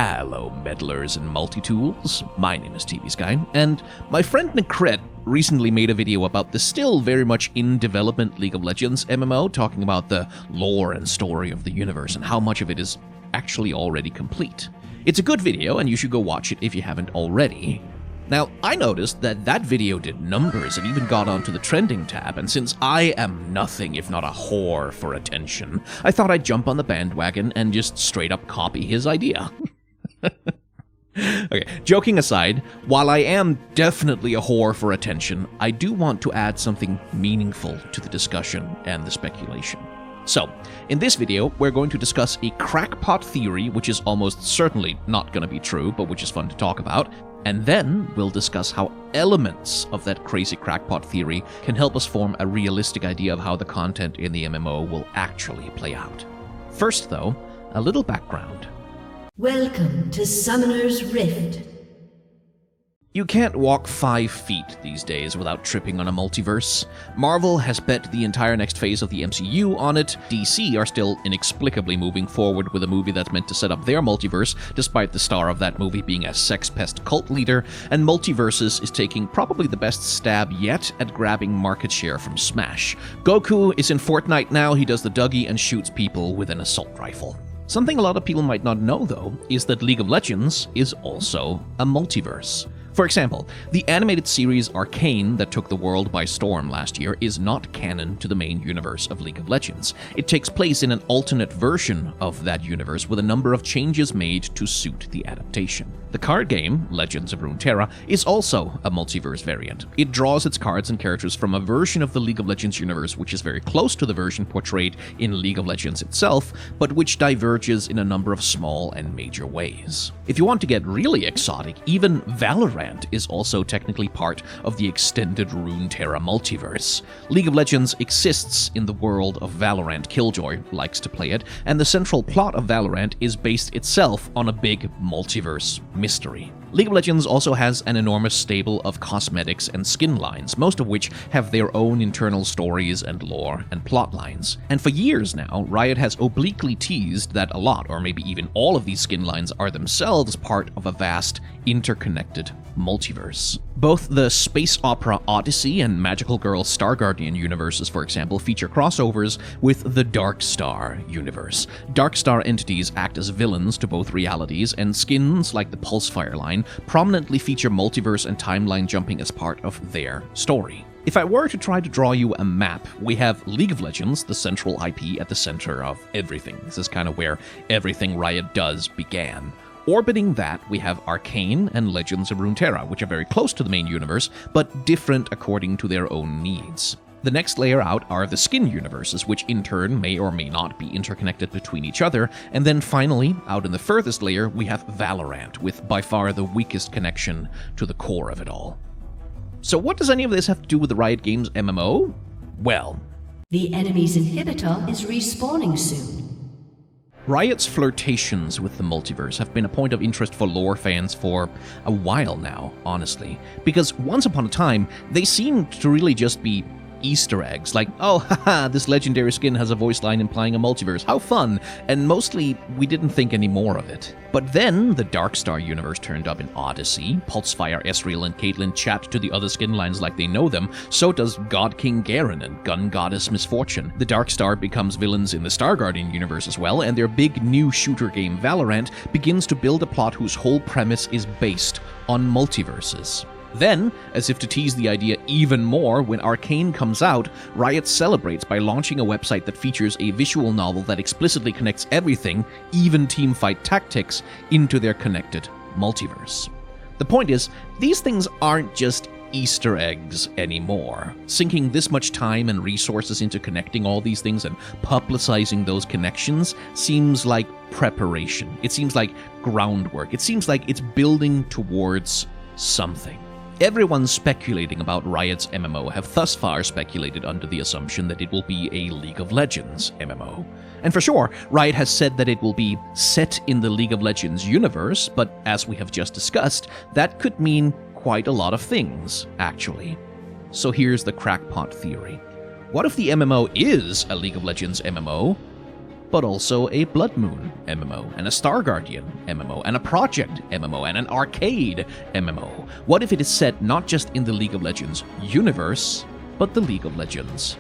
Hello, meddlers and multi-tools. My name is TV Sky, and my friend Nicret recently made a video about the still very much in development League of Legends MMO, talking about the lore and story of the universe and how much of it is actually already complete. It's a good video, and you should go watch it if you haven't already. Now, I noticed that that video did numbers and even got onto the trending tab, and since I am nothing if not a whore for attention, I thought I'd jump on the bandwagon and just straight up copy his idea. Okay, joking aside, while I am definitely a whore for attention, I do want to add something meaningful to the discussion and the speculation. So, in this video, we're going to discuss a crackpot theory, which is almost certainly not going to be true, but which is fun to talk about, and then we'll discuss how elements of that crazy crackpot theory can help us form a realistic idea of how the content in the MMO will actually play out. First, though, a little background. Welcome to Summoner's Rift. You can't walk 5 feet these days without tripping on a multiverse. Marvel has bet the entire next phase of the MCU on it. DC are still inexplicably moving forward with a movie that's meant to set up their multiverse, despite the star of that movie being a sex pest cult leader. And Multiverses is taking probably the best stab yet at grabbing market share from Smash. Goku is in Fortnite now. He does the Dougie and shoots people with an assault rifle. Something a lot of people might not know, though, is that League of Legends is also a multiverse. For example, the animated series Arcane that took the world by storm last year is not canon to the main universe of League of Legends. It takes place in an alternate version of that universe with a number of changes made to suit the adaptation. The card game, Legends of Runeterra, is also a multiverse variant. It draws its cards and characters from a version of the League of Legends universe which is very close to the version portrayed in League of Legends itself, but which diverges in a number of small and major ways. If you want to get really exotic, even Valorant is also technically part of the extended Runeterra multiverse. League of Legends exists in the world of Valorant. Killjoy likes to play it, and the central plot of Valorant is based itself on a big multiverse mystery. League of Legends also has an enormous stable of cosmetics and skin lines, most of which have their own internal stories and lore and plot lines. And for years now, Riot has obliquely teased that a lot, or maybe even all of these skin lines are themselves part of a vast, interconnected multiverse. Both the space opera Odyssey and Magical Girl Star Guardian universes, for example, feature crossovers with the Dark Star universe. Dark Star entities act as villains to both realities, and skins like the Pulsefire line prominently feature multiverse and timeline jumping as part of their story. If I were to try to draw you a map, we have League of Legends, the central IP at the center of everything. This is kind of where everything Riot does began. Orbiting that, we have Arcane and Legends of Runeterra, which are very close to the main universe, but different according to their own needs. The next layer out are the skin universes, which in turn may or may not be interconnected between each other, and then finally, out in the furthest layer, we have Valorant, with by far the weakest connection to the core of it all. So what does any of this have to do with the Riot Games MMO? Well, The enemy's inhibitor is respawning soon. Riot's flirtations with the multiverse have been a point of interest for lore fans for a while now, honestly. Because once upon a time, they seemed to really just be Easter eggs, like, oh, haha, this legendary skin has a voice line implying a multiverse, how fun, and mostly, we didn't think any more of it. But then, the Dark Star universe turned up in Odyssey, Pulsefire, Ezreal, and Caitlyn chat to the other skin lines like they know them, so does God King Garen and Gun Goddess Misfortune. The Dark Star becomes villains in the Star Guardian universe as well, and their big new shooter game Valorant begins to build a plot whose whole premise is based on multiverses. Then, as if to tease the idea even more, when Arcane comes out, Riot celebrates by launching a website that features a visual novel that explicitly connects everything, even teamfight tactics, into their connected multiverse. The point is, these things aren't just Easter eggs anymore. Sinking this much time and resources into connecting all these things and publicizing those connections seems like preparation. It seems like groundwork. It seems like it's building towards something. Everyone speculating about Riot's MMO have thus far speculated under the assumption that it will be a League of Legends MMO. And for sure, Riot has said that it will be set in the League of Legends universe, but as we have just discussed, that could mean quite a lot of things, actually. So here's the crackpot theory. What if the MMO is a League of Legends MMO, but also a Blood Moon MMO, and a Star Guardian MMO, and a Project MMO, and an Arcade MMO? What if it is set not just in the League of Legends universe, but the League of Legends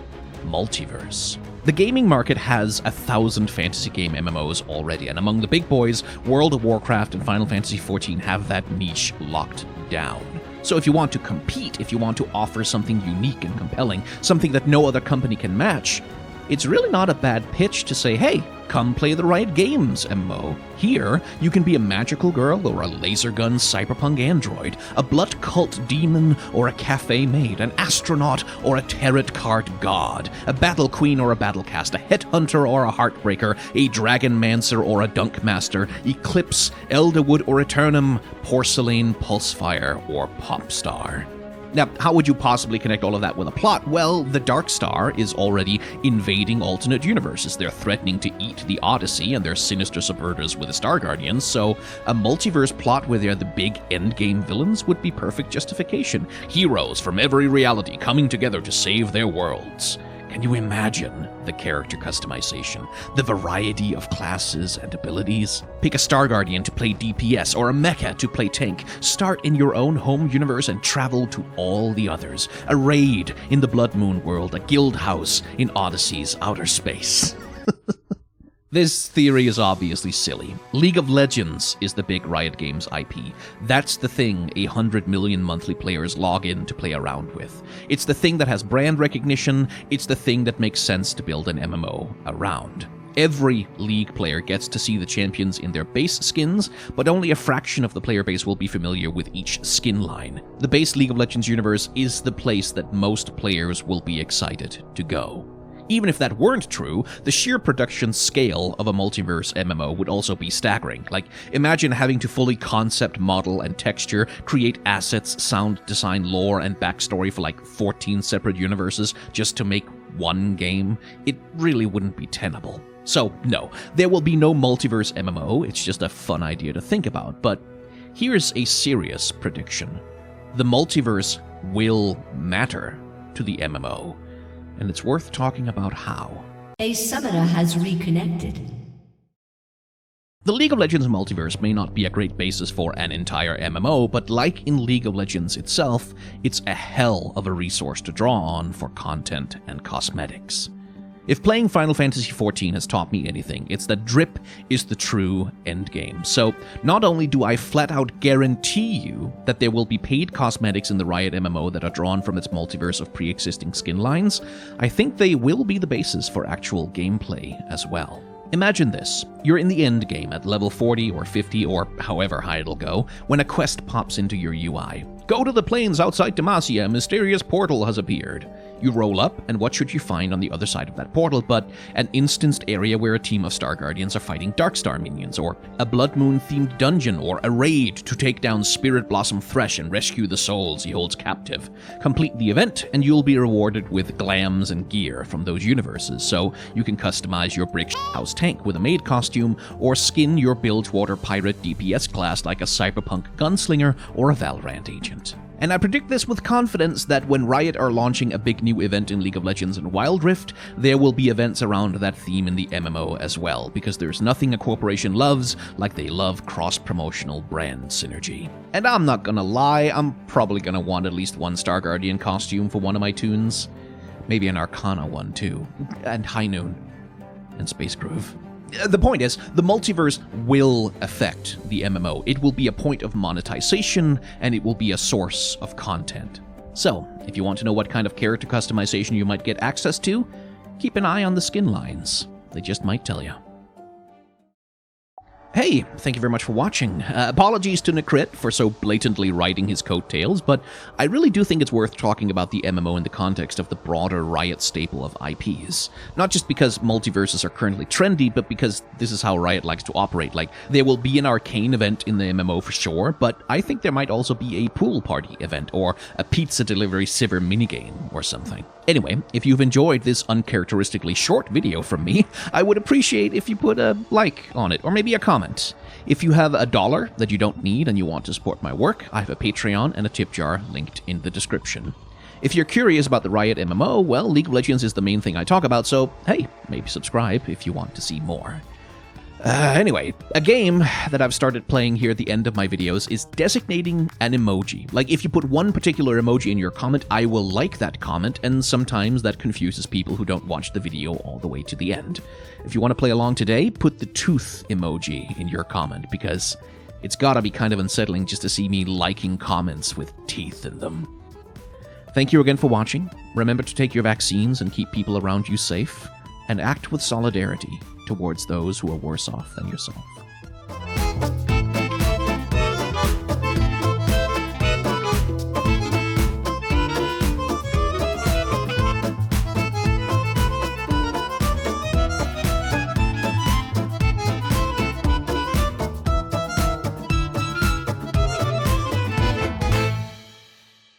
multiverse? The gaming market has 1,000 fantasy game MMOs already, and among the big boys, World of Warcraft and Final Fantasy XIV have that niche locked down. So if you want to compete, if you want to offer something unique and compelling, something that no other company can match, it's really not a bad pitch to say, hey, come play the Riot Games MMO. Here, you can be a magical girl or a laser gun cyberpunk android, a blood cult demon or a cafe maid, an astronaut or a tarot card god, a battle queen or a battlecast, a headhunter or a heartbreaker, a dragon mancer or a dunk master, eclipse, elderwood or eternum, porcelain, pulsefire, or popstar. Now, how would you possibly connect all of that with a plot? Well, the Dark Star is already invading alternate universes. They're threatening to eat the Odyssey, and they're sinister subverters with the Star Guardians, so a multiverse plot where they're the big endgame villains would be perfect justification. Heroes from every reality coming together to save their worlds. Can you imagine the character customization, the variety of classes and abilities? Pick a Star Guardian to play DPS or a mecha to play tank. Start in your own home universe and travel to all the others. A raid in the Blood Moon world, a guild house in Odyssey's outer space. This theory is obviously silly. League of Legends is the big Riot Games IP. That's the thing 100 million monthly players log in to play around with. It's the thing that has brand recognition. It's the thing that makes sense to build an MMO around. Every League player gets to see the champions in their base skins, but only a fraction of the player base will be familiar with each skin line. The base League of Legends universe is the place that most players will be excited to go. Even if that weren't true, the sheer production scale of a multiverse MMO would also be staggering. Like, imagine having to fully concept model and texture, create assets, sound design, lore, and backstory for like 14 separate universes just to make one game. It really wouldn't be tenable. So, no, there will be no multiverse MMO, it's just a fun idea to think about. But here's a serious prediction. The multiverse will matter to the MMO. And it's worth talking about how. A summoner has reconnected. The League of Legends multiverse may not be a great basis for an entire MMO, but like in League of Legends itself, it's a hell of a resource to draw on for content and cosmetics. If playing Final Fantasy XIV has taught me anything, it's that drip is the true endgame. So, not only do I flat out guarantee you that there will be paid cosmetics in the Riot MMO that are drawn from its multiverse of pre-existing skin lines, I think they will be the basis for actual gameplay as well. Imagine this. You're in the end game at level 40 or 50 or however high it'll go when a quest pops into your UI. Go to the plains outside Demacia, a mysterious portal has appeared. You roll up, and what should you find on the other side of that portal but an instanced area where a team of Star Guardians are fighting Darkstar minions, or a Blood Moon-themed dungeon, or a raid to take down Spirit Blossom Thresh and rescue the souls he holds captive. Complete the event, and you'll be rewarded with glams and gear from those universes, so you can customize your brick house tank with a maid costume, or skin your Bilgewater Pirate DPS class like a cyberpunk gunslinger or a Valorant agent. And I predict this with confidence that when Riot are launching a big new event in League of Legends and Wild Rift, there will be events around that theme in the MMO as well, because there's nothing a corporation loves like they love cross-promotional brand synergy. And I'm not gonna lie, I'm probably gonna want at least one Star Guardian costume for one of my tunes. Maybe an Arcana one too. And High Noon. And Space Groove. The point is, the multiverse will affect the MMO. It will be a point of monetization, and it will be a source of content. So, if you want to know what kind of character customization you might get access to, keep an eye on the skin lines. They just might tell you. Hey, thank you very much for watching. Apologies to Necrit for so blatantly riding his coattails, but I really do think it's worth talking about the MMO in the context of the broader Riot staple of IPs. Not just because multiverses are currently trendy, but because this is how Riot likes to operate. Like, there will be an arcane event in the MMO for sure, but I think there might also be a pool party event, or a pizza delivery Sivir minigame, or something. Anyway, if you've enjoyed this uncharacteristically short video from me, I would appreciate if you put a like on it, or maybe a comment. If you have $1 that you don't need and you want to support my work, I have a Patreon and a tip jar linked in the description. If you're curious about the Riot MMO, well, League of Legends is the main thing I talk about, so hey, maybe subscribe if you want to see more. Anyway, a game that I've started playing here at the end of my videos is designating an emoji. Like, if you put one particular emoji in your comment, I will like that comment, and sometimes that confuses people who don't watch the video all the way to the end. If you want to play along today, put the tooth emoji in your comment, because it's gotta be kind of unsettling just to see me liking comments with teeth in them. Thank you again for watching. Remember to take your vaccines and keep people around you safe, and act with solidarity towards those who are worse off than yourself.